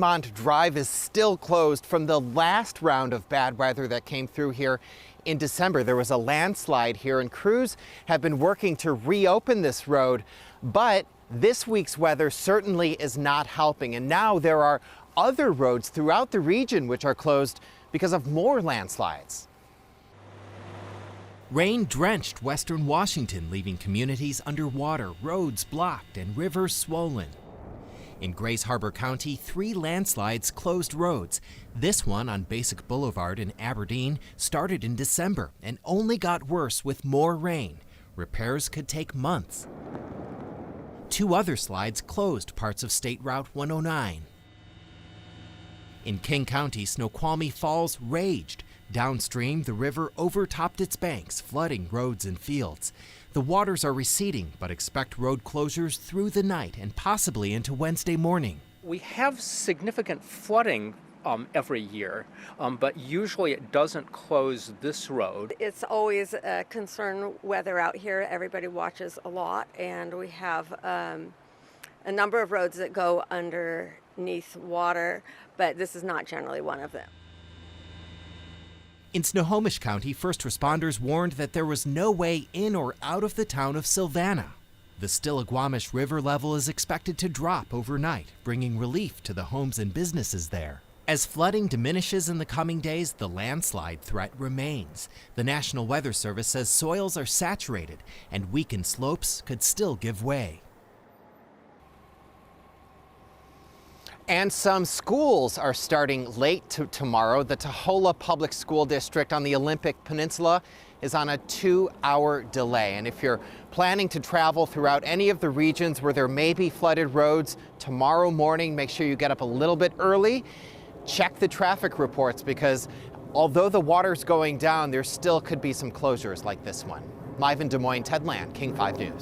Mont Drive is still closed from the last round of bad weather that came through here in December. There was a landslide here and crews have been working to reopen this road, but this week's weather certainly is not helping. And now there are other roads throughout the region which are closed because of more landslides. Rain drenched western Washington, leaving communities underwater, roads blocked, and rivers swollen. In Grays Harbor County, 3 landslides closed roads. This one on Basic Boulevard in Aberdeen started in December and only got worse with more rain. Repairs could take months. 2 other slides closed parts of State Route 109. In King County, Snoqualmie Falls raged. Downstream, the river overtopped its banks, flooding roads and fields. The waters are receding, but expect road closures through the night and possibly into Wednesday morning. We have significant flooding every year, but usually it doesn't close this road. It's always a concern weather out here. Everybody watches a lot, and we have a number of roads that go underneath water, but this is not generally one of them. In Snohomish County, first responders warned that there was no way in or out of the town of Sylvana. The Stillaguamish River level is expected to drop overnight, bringing relief to the homes and businesses there. As flooding diminishes in the coming days, the landslide threat remains. The National Weather Service says soils are saturated and weakened slopes could still give way. And some schools are starting late tomorrow. The Taholah Public School District on the Olympic Peninsula is on a 2-hour delay. And if you're planning to travel throughout any of the regions where there may be flooded roads tomorrow morning, make sure you get up a little bit early. Check the traffic reports, because although the water's going down, there still could be some closures like this one. Live in Des Moines, Ted Land, King 5 News.